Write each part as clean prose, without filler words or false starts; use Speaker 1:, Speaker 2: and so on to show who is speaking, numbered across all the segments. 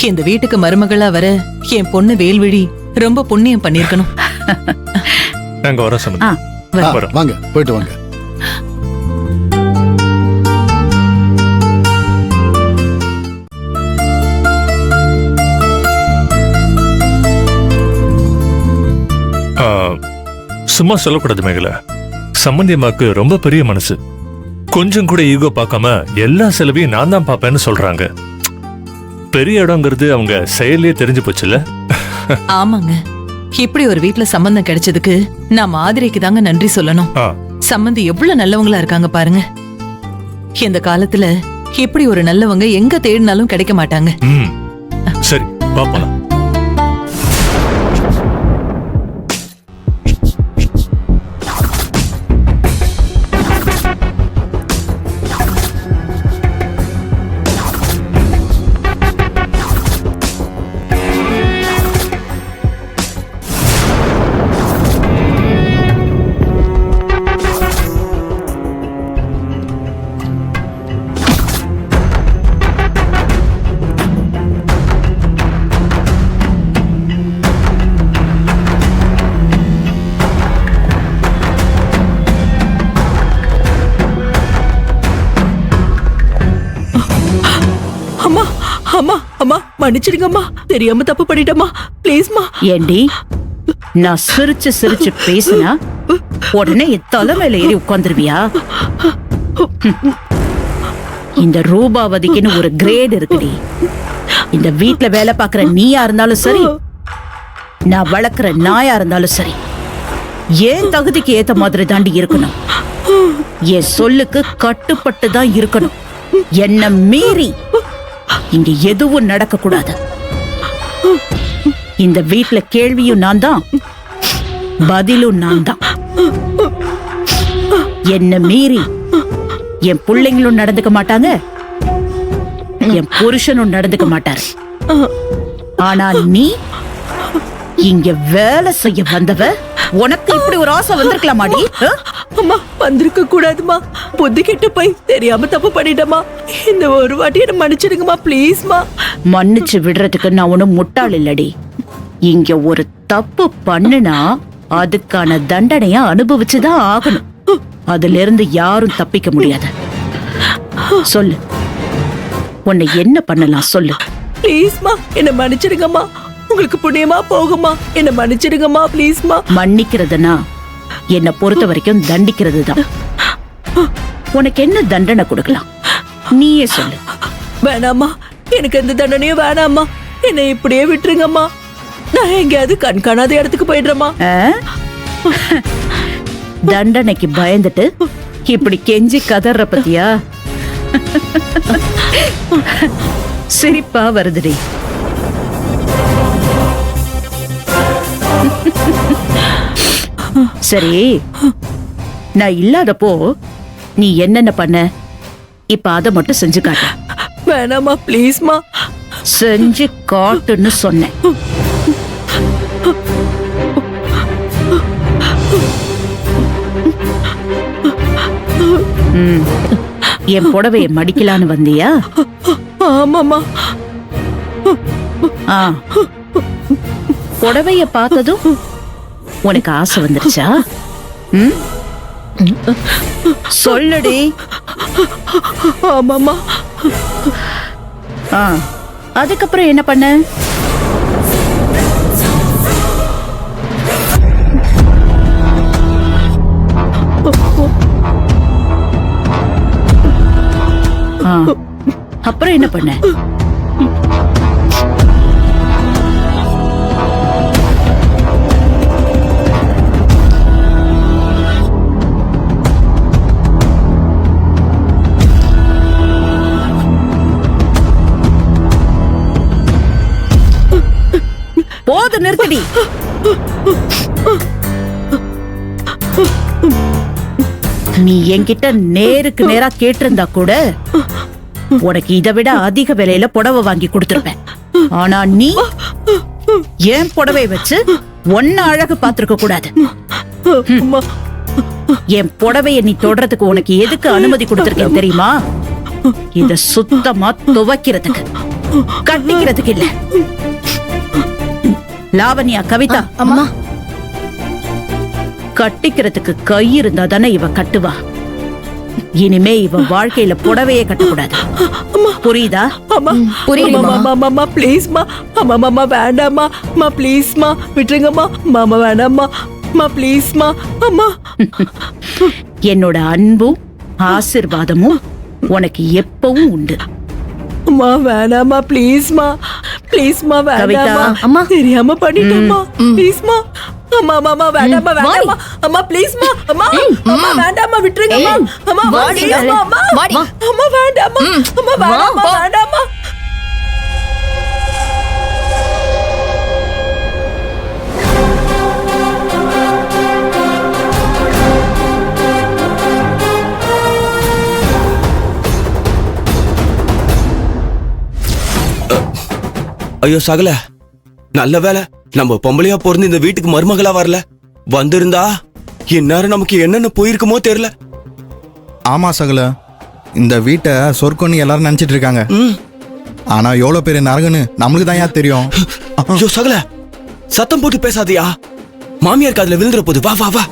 Speaker 1: இந்த வீட்டுக்கு மருமகளா வர என் பொண்ணு வேல்விழி ரொம்ப புண்ணியம் பண்ணிருக்கணும்.
Speaker 2: நாங்க வர சொன்னோம்.
Speaker 3: வாங்க, போயிட்டு வாங்க.
Speaker 2: சும்மா சொல்லக்கூடாது மேகலை. சம்பந்தி அம்மாக்கு ரொம்ப பெரிய மனசு. கொஞ்சம் கூட ஈகோ பார்க்காம எல்லா செலவையும் நான் தான் பாப்பேன்னு சொல்றாங்க. பெரிய இடங்கிறது அவங்க செயலே தெரிஞ்சு போச்சுல.
Speaker 1: ஆமாங்க, இப்படி ஒரு வீட்டுல சம்பந்தம் கிடைச்சதுக்கு நான் மாதிரிக்கு தாங்க நன்றி சொல்லணும். சம்பந்தி எவ்வளவு நல்லவங்களா இருக்காங்க பாருங்க. இந்த காலத்துல இப்படி ஒரு நல்லவங்க எங்க தேடினாலும் கிடைக்க மாட்டாங்க.
Speaker 2: சரி பாப்பலாம்.
Speaker 4: அம்மா அம்மா மன்னிச்சிடுங்கம்மா, தெரியாம தப்பு பண்ணிட்டேம்மா, ப்ளீஸ்மா.
Speaker 5: ஏண்டி நான் சிரிச்சு சிரிச்சு பேசினா உடனே தலை மேல ஏறி உட்கார்ந்துருவியா? இந்த ரூபாவதிக்குன்னு ஒரு கிரேட் இருக்குடி. இந்த வீட்டுல வேலை பாக்குற நீயா இருந்தாலும் சரி, நான் வளர்க்கிற நாயா இருந்தாலும் சரி, ஏன் தகுதிக்கு ஏத்த மாதிரி தாண்டி இருக்கணும். என் சொல்லுக்கு கட்டுப்பட்டு தான் இருக்கணும். என்ன மீறி இங்க எதுவும் நடக்க கூடாது. இந்த வீட்டுல கேள்வியும் நான் தான், பதிலும் நான் தான். என்ன மீறி என் பிள்ளைங்களும் நடந்துக்க மாட்டாங்க, என் புருஷனும் நடந்துக்க மாட்டாரு. ஆனா நீ இங்க வேலை செய்ய வந்தவ, உனக்கு இப்படி ஒரு ஆசை வந்திருக்கலாமாடி?
Speaker 4: அம்மா வந்திருக்க கூடாதுமா, புத்தி கெட்டு போய் தெரியாம தப்பு பண்ணிட்டேமா. இந்த ஒரு வாட்டி என்ன மன்னிச்சிடுங்கம்மா, ப்ளீஸ்மா.
Speaker 5: மன்னிச்சு விடுறதுக்கு நான் ஒண்ணும் முட்டாள் இல்லடி. இங்க ஒரு தப்பு பண்ணுனா அதுக்கான தண்டனைய அனுபவிச்சுதான் ஆகணும். அதுல இருந்து யாரும் தப்பிக்க முடியாது. சொல்லு, உன்னை என்ன பண்ணலாம் சொல்லு.
Speaker 4: ப்ளீஸ்மா என்ன மன்னிச்சிடுங்கம்மா, உங்களுக்கு புண்ணியமா போகுமா, என்ன மன்னிச்சிடுங்கம்மா ப்ளீஸ்மா.
Speaker 5: மன்னிக்கிறதுனா என்ன பொறுத்த வரைக்கும் தண்டிக்கிறது தான். உனக்கு என்ன தண்டனை கொடுக்கலாம் நீயே சொல்லு.
Speaker 4: வேணாம்மா, எனக்கு எந்த தண்டனையும் வேணாம்மா, என்னை இப்படியே விட்டுருங்கம்மா. நான் எங்கேயாவது கண்காணாத இடத்துக்கு போயிடுறேம்மா.
Speaker 5: தண்டனைக்கு பயந்துட்டு இப்படி கெஞ்சி கதற பத்தியா? சிரிப்பா வருதுடி. சரி, நான் இல்லாதப்போ நீ என்னென்ன பண்ண, இப்ப அத மட்டும் செஞ்சு காட்ட.
Speaker 4: வேணாமா ப்ளீஸ்மா.
Speaker 5: செஞ்சு காட்டுன்னு சொன்னேன். என் புடவைய மடிக்கலான்னு வந்தியா?
Speaker 4: ஆமாமா.
Speaker 5: புடவைய பார்த்ததும் உனக்கு ஆசை வந்துருச்சா? சொல்லுடி.
Speaker 4: ஆமாமா.
Speaker 5: அதுக்கப்புறம் என்ன பண்ண? அப்புறம் என்ன பண்ண? போது, நிறுத்தடி. நீ என்கிட்ட நேருக்கு நேரா கேட்டிருந்தா கூட உனக்கு இதை விட அதிக விலையில புடவை வாங்கி கொடுத்திருப்பேன். ஆனா நீ ஏன் புடவை வச்சு ஒன்ன அழகு பாத்திருக்க கூடாது. என் புடவைய நீ தொடறதுக்கு உனக்கு எதுக்கு அனுமதி கொடுத்திருக்கேன் தெரியுமா? இத சுத்தமா துவைக்கிறதுக்கு. கட்டிக்கிறதுக்கு இல்ல. லாவண்யா, கவிதா,
Speaker 3: அம்மா
Speaker 5: கட்டிக்கிறதுக்கு கை இருந்தா தானே இவ கட்டுவா. இனிமே இவ வாழ்க்கையில புடவையே கட்டக்கூடாது. புரியுதா?
Speaker 4: அம்மா
Speaker 3: புரியுதுமா.
Speaker 4: அம்மா அம்மா ப்ளீஸ்மா. அம்மா அம்மா வேண்டாம்மா. அம்மா ப்ளீஸ்மா விட்டுருங்கம்மா. மாமா வேண்டாம்மா. அம்மா ப்ளீஸ்மா. அம்மா
Speaker 5: என்னோட அன்பும் ஆசிர்வாதமும் உனக்கு எப்பவும் உண்டு.
Speaker 4: அம்மா வேணாம்மா ப்ளீஸ்மா. ப்ளீஸ்மா வேண்டாம்மா.
Speaker 3: அம்மா.
Speaker 4: தெரியாம பண்ணிட்டேம்மா. ப்ளீஸ்மா. அம்மா அம்மா வேண்டாம்மா வேண்டாம்மா. அம்மா ப்ளீஸ்மா. அம்மா அம்மா வேண்டாம்மா விட்டுருங்கம்மா. அம்மா
Speaker 3: வாடி.
Speaker 4: ப்ளீஸ்மா. அம்மா
Speaker 3: வாடி.
Speaker 4: அம்மா வேண்டாம்மா. அம்மா வேண்டாம்மா வேண்டாம்மா.
Speaker 6: ஐயோ சகல, நல்ல வேலை நம்ம பொம்பளையா பிறந்து இந்த வீட்டுக்கு மருமகளா வரல. வந்திருந்தா இந்நேரம் நமக்கு என்னென்ன போயிருக்குமோ தெரியல.
Speaker 7: ஆமா சகல, இந்த வீட்டை சொர்க்கம்னு எல்லாரும் நினைச்சிட்டு இருக்காங்க. ஆனா எவ்வளவு பெரிய நரகன்னு நம்மளுக்கு தான் தெரியும்.
Speaker 6: ஐயோ சகல, சத்தம் போட்டு பேசாதயா, மாமியார் காதுல விழுந்துற போது. வா வா வா.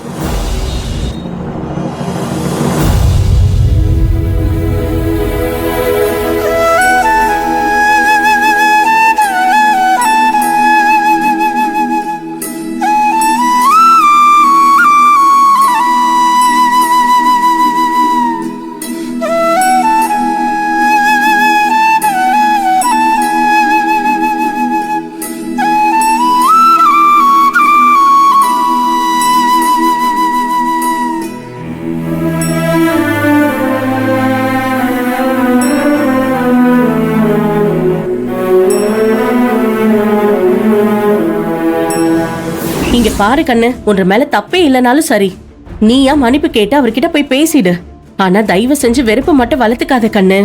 Speaker 8: இங்க பாரு கண்ணு, ஒன்று மேல தப்பே இல்லைனாலும் சரி, நீயா மன்னிப்பு கேட்டு அவர்கிட்ட போய் பேசிடு. ஆனா தயவு செஞ்சு வெறுப்பை மட்டும் வளர்த்துக்காத கண்ணு.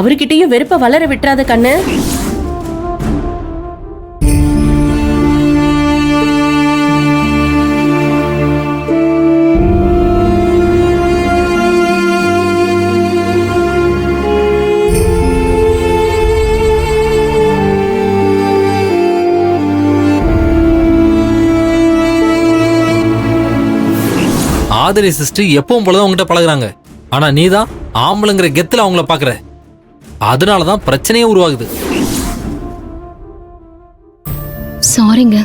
Speaker 8: அவர்கிட்டயும் வெறுப்பை வளர விட்டுறாத கண்ணு.
Speaker 9: ஆதிரி சிஸ்டர் எப்பவும் போலதான் உங்ககிட்ட பழகுறாங்க. ஆனா நீதான் ஆம்பளைங்கிற கெத்துல அவங்கள பாக்குற. அதனாலதான் பிரச்சனையே உருவாகுது.
Speaker 3: சாரிங்க.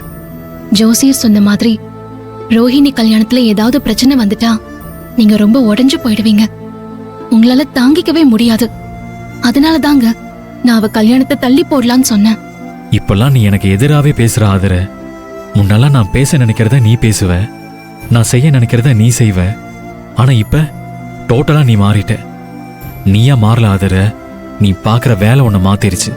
Speaker 3: ஜோசியர் சொன்ன மாதிரி ரோஹிணி கல்யாணத்துல ஏதாவது பிரச்சனை வந்துட்டா நீங்க ரொம்ப உடைஞ்சு போயிடுவீங்க. உங்களால தாங்கிக்கவே முடியாது. அதனால தாங்க நான் அவ கல்யாணத்தை தள்ளி போடலான்னு சொன்னேன்.
Speaker 10: இப்பெல்லாம் நீ எனக்கு எதிராவே பேசுற ஆதர. முன்னெல்லாம் நான் பேச நினைக்கிறத நீ பேசுவ, நான் செய்ய நினைக்கிறத நீ செய்வ. ஆனா இப்ப டோட்டலா நீ மாறிட்ட. நீயா மாறல ஆதர, நீ பாக்குற வேலை உன்னை மாத்திருச்சு.